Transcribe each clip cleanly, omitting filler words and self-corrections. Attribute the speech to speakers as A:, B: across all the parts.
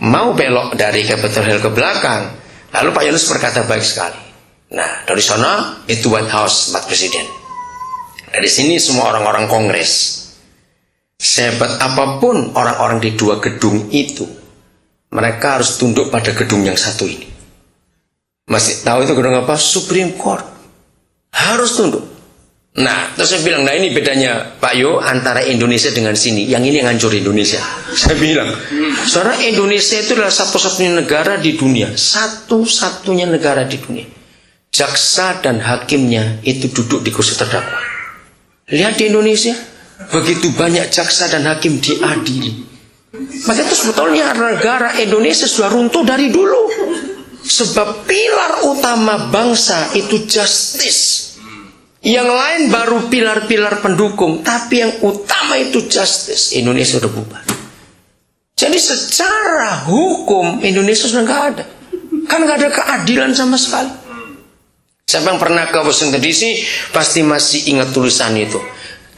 A: mau belok dari Capitol Hill ke belakang. Lalu Pak Yones berkata baik sekali. Nah, dari sana itu White House, tempat presiden. Dari sini semua orang-orang Kongres. Sehebat apapun orang-orang di dua gedung itu, mereka harus tunduk pada gedung yang satu ini. Masih tahu itu gedung apa? Supreme Court. Harus tunduk. Nah, terus saya bilang, nah ini bedanya Pak Yo antara Indonesia dengan sini. Yang ini yang hancur Indonesia. Saya bilang, saudara, Indonesia itu adalah satu-satunya negara di dunia. Satu-satunya negara di dunia. Jaksa dan hakimnya itu duduk di kursi terdakwa. Lihat di Indonesia, begitu banyak jaksa dan hakim diadili. Maka itu sebetulnya negara Indonesia sudah runtuh dari dulu. Sebab pilar utama bangsa itu justice. Yang lain baru pilar-pilar pendukung, tapi yang utama itu justice. Indonesia sudah bubar. Jadi secara hukum Indonesia sudah nggak ada. Kan nggak ada keadilan sama sekali. Siapa yang pernah ke Washington DC pasti masih ingat tulisan itu.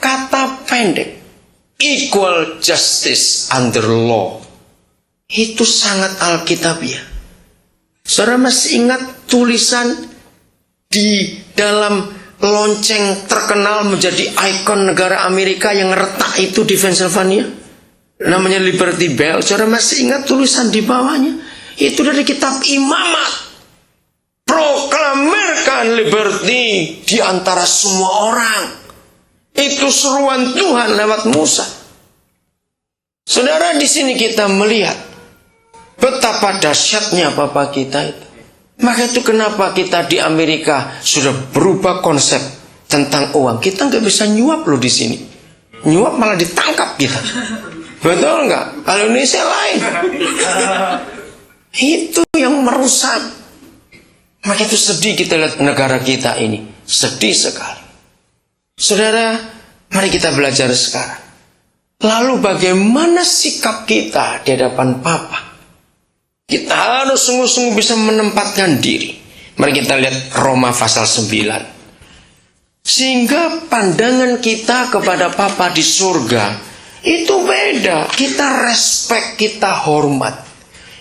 A: Kata pendek, equal justice under law. Itu sangat alkitabiah. Saudara masih ingat tulisan di dalam lonceng terkenal menjadi ikon negara Amerika yang retak itu di Pennsylvania? Namanya Liberty Bell. Saudara masih ingat tulisan di bawahnya? Itu dari kitab Imamat. Proklamirkan liberty di antara semua orang. Itu seruan Tuhan lewat Musa. Saudara, di sini kita melihat betapa dahsyatnya Bapak kita itu. Maka itu kenapa kita di Amerika sudah berubah konsep tentang uang. Kita nggak bisa nyuap loh di sini. Nyuap malah ditangkap kita. Betul nggak? Kalau Indonesia lain. Itu yang merusak. Maka itu sedih kita lihat negara kita ini. Sedih sekali. Saudara, mari kita belajar sekarang. Lalu bagaimana sikap kita di hadapan Papa? Kita harus sungguh-sungguh bisa menempatkan diri. Mari kita lihat Roma pasal 9. Sehingga pandangan kita kepada Papa di surga itu beda. Kita respect, kita hormat.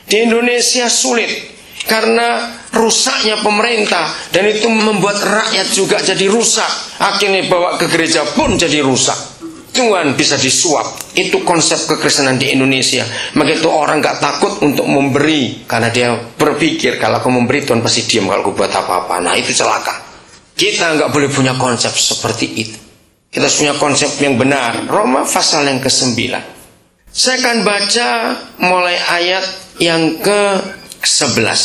A: Di Indonesia sulit. Karena rusaknya pemerintah. Dan itu membuat rakyat juga jadi rusak. Akhirnya bawa ke gereja pun jadi rusak. Tuhan bisa disuap. Itu konsep kekristenan di Indonesia. Maka itu orang gak takut untuk memberi. Karena dia berpikir kalau aku memberi Tuhan pasti diam kalau aku buat apa-apa. Nah itu celaka. Kita gak boleh punya konsep seperti itu. Kita punya konsep yang benar. Roma pasal yang ke-9. Saya akan baca mulai ayat yang ke-11.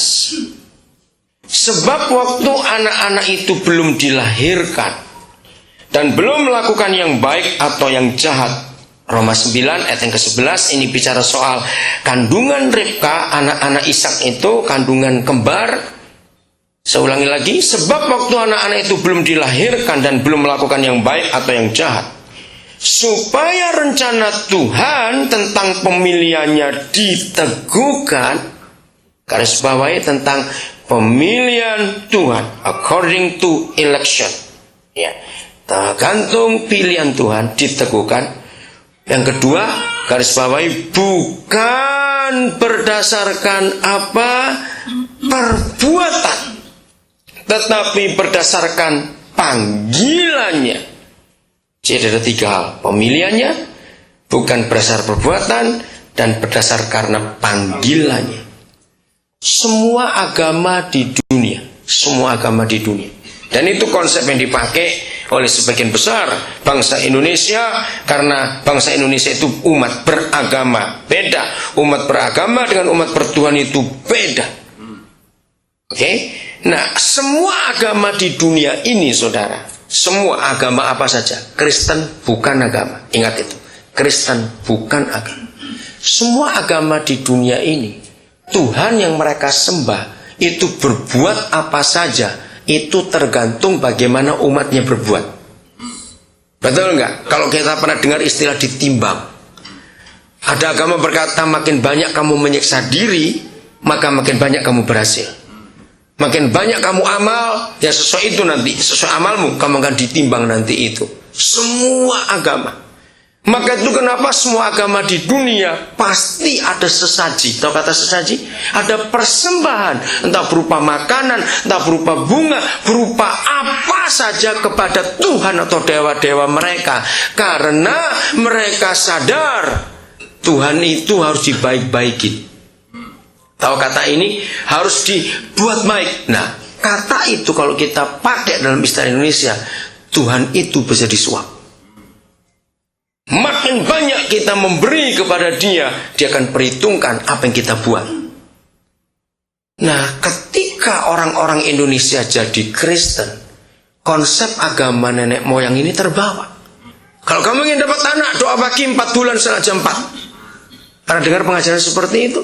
A: Sebab waktu anak-anak itu belum dilahirkan dan belum melakukan yang baik atau yang jahat. Roma 9 ayat yang ke-11 ini bicara soal kandungan Ribka, anak-anak Ishak itu kandungan kembar. Saya ulangi lagi, sebab waktu anak-anak itu belum dilahirkan dan belum melakukan yang baik atau yang jahat, supaya rencana Tuhan tentang pemilihannya diteguhkan. Garis bawahi tentang pemilihan Tuhan according to election. Ya, tergantung pilihan Tuhan diteguhkan. Yang kedua, garis bawahi bukan berdasarkan apa perbuatan, tetapi berdasarkan panggilannya. Jadi ada 3 hal. Pemilihannya bukan berdasar perbuatan dan berdasar karena panggilannya. Semua agama di dunia, dan itu konsep yang dipakai oleh sebagian besar bangsa Indonesia, karena bangsa Indonesia itu umat beragama. Beda, umat beragama dengan umat bertuhan itu beda. Oke? Nah, semua agama di dunia ini, saudara, semua agama apa saja, Kristen bukan agama. Ingat itu, Kristen bukan agama. Semua agama di dunia ini, Tuhan yang mereka sembah itu berbuat apa saja, itu tergantung bagaimana umatnya berbuat. Betul nggak? Kalau kita pernah dengar istilah ditimbang. Ada agama berkata makin banyak kamu menyiksa diri, maka makin banyak kamu berhasil. Makin banyak kamu amal, ya sesuai itu nanti, sesuai amalmu kamu akan ditimbang nanti itu. Semua agama. Maka itu kenapa semua agama di dunia pasti ada sesaji. Tahu kata sesaji? Ada persembahan, entah berupa makanan, entah berupa bunga, berupa apa saja kepada Tuhan atau dewa-dewa mereka. Karena mereka sadar Tuhan itu harus dibaik-baikin. Tahu kata ini harus dibuat baik. Nah, kata itu kalau kita pakai dalam istilah Indonesia, Tuhan itu bisa disuap. Makin banyak kita memberi kepada dia, dia akan perhitungkan apa yang kita buat. Nah, ketika orang-orang Indonesia jadi Kristen, konsep agama nenek moyang ini terbawa. Kalau kamu ingin dapat anak, doa pagi 4 bulan setengah jam 4. Pernah dengar pengajaran seperti itu?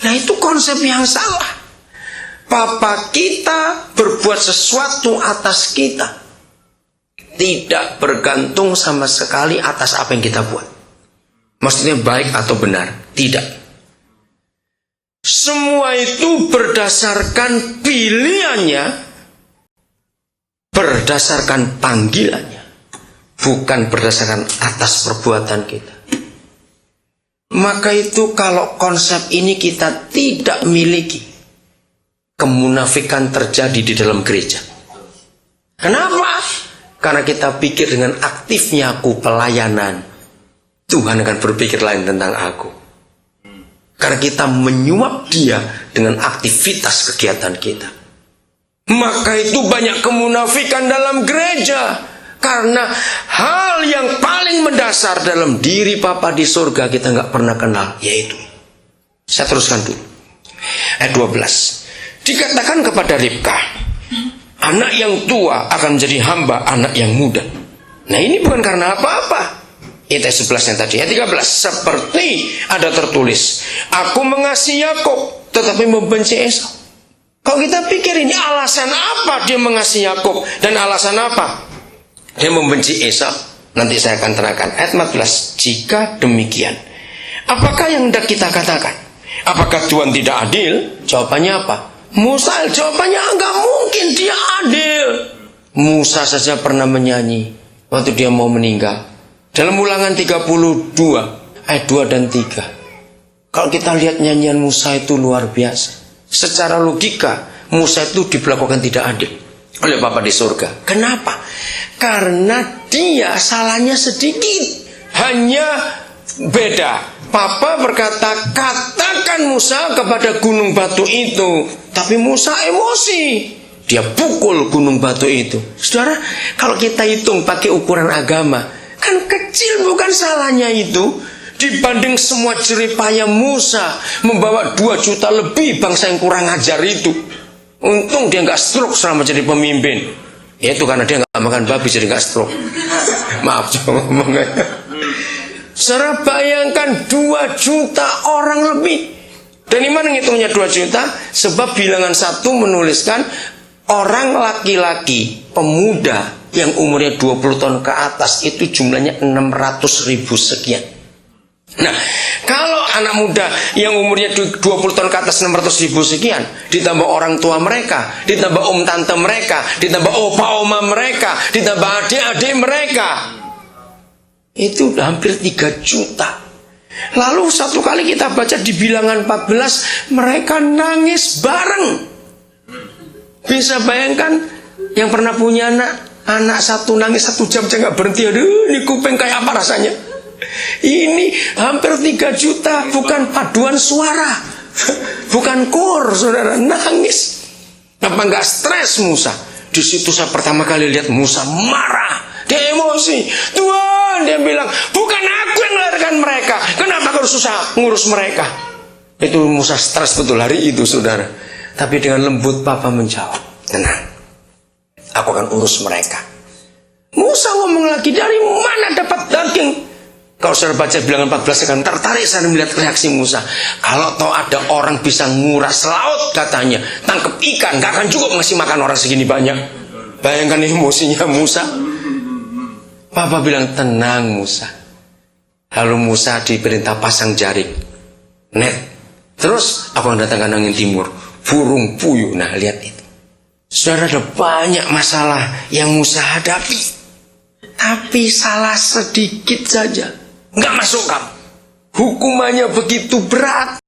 A: Nah, itu konsep yang salah. Papa kita berbuat sesuatu atas kita, tidak bergantung sama sekali atas apa yang kita buat. Maksudnya baik atau benar? Tidak. Semua itu berdasarkan pilihannya, berdasarkan panggilannya, bukan berdasarkan atas perbuatan kita. Maka itu kalau konsep ini kita tidak miliki, kemunafikan terjadi di dalam gereja. Kenapa? Karena kita pikir dengan aktifnya aku pelayanan, Tuhan akan berpikir lain tentang aku. Karena kita menyuap dia dengan aktivitas kegiatan kita. Maka itu banyak kemunafikan dalam gereja. Karena hal yang paling mendasar dalam diri Bapa di surga kita nggak pernah kenal, yaitu, saya teruskan dulu. Ayat 12. Dikatakan kepada Ribka, anak yang tua akan menjadi hamba anak yang muda. Nah, ini bukan karena apa-apa. Ayat 11 yang tadi. Ayat 13. Seperti ada tertulis, aku mengasihi Yakub tetapi membenci Esau. Kalau kita pikir ini alasan apa dia mengasihi Yakub dan alasan apa dia membenci Esau, nanti saya akan terangkan. Ayat 14. Jika demikian, apakah yang hendak kita katakan? Apakah Tuhan tidak adil? Jawabannya apa? Musa, jawabannya enggak mungkin dia adil. Musa saja pernah menyanyi waktu dia mau meninggal. Dalam Ulangan 32 ayat 2 dan 3. Kalau kita lihat nyanyian Musa itu luar biasa. Secara logika Musa itu diperlakukan tidak adil oleh Bapa di surga. Kenapa? Karena dia salahnya sedikit, hanya beda. Papa berkata, katakan Musa kepada gunung batu itu. Tapi Musa emosi, dia pukul gunung batu itu. Saudara, kalau kita hitung pakai ukuran agama, kan kecil bukan salahnya itu dibanding semua jeripaya Musa membawa 2 juta lebih bangsa yang kurang ajar itu. Untung dia nggak stroke selama jadi pemimpin. Ya itu karena dia nggak makan babi jadi nggak stroke. Maaf coba ngomongnya. Saudara bayangkan 2 juta orang lebih. Dari mana ngitungnya 2 juta? Sebab bilangan 1 menuliskan orang laki-laki pemuda yang umurnya 20 tahun ke atas itu jumlahnya 600.000 sekian. Nah, kalau anak muda yang umurnya 20 tahun ke atas 600.000 sekian, ditambah orang tua mereka, ditambah om tante mereka, ditambah opa oma mereka, ditambah adik-adik mereka, itu hampir 3 juta. Lalu satu kali kita baca di bilangan 14, mereka nangis bareng. Bisa bayangkan yang pernah punya anak satu nangis 1 jam aja nggak berhenti. Aduh, ini kuping kayak apa rasanya? Ini hampir 3 juta, bukan paduan suara, bukan kor, saudara, nangis. Apa nggak stres Musa? Di situ saya pertama kali lihat Musa marah, dia emosi. Tuhan, dia bilang, bukan aku yang melahirkan mereka, kenapa harus susah ngurus mereka? Itu Musa stres betul hari itu, saudara. Tapi dengan lembut Papa menjawab, tenang, aku akan urus mereka. Musa ngomong lagi, dari mana dapat daging? Kalau saudara baca bilangan 14 akan tertarik saya melihat reaksi Musa. Kalau toh ada orang bisa nguras laut katanya, tangkap ikan, gak akan cukup ngasih makan orang segini banyak. Bayangkan emosinya Musa. Papa bilang, tenang Musa. Lalu Musa diperintah pasang jaring, net. Terus aku akan datangkan angin timur, burung puyuh. Nah lihat itu, saudara, ada banyak masalah yang Musa hadapi, tapi salah sedikit saja nggak masuk kamu. Hukumannya begitu berat.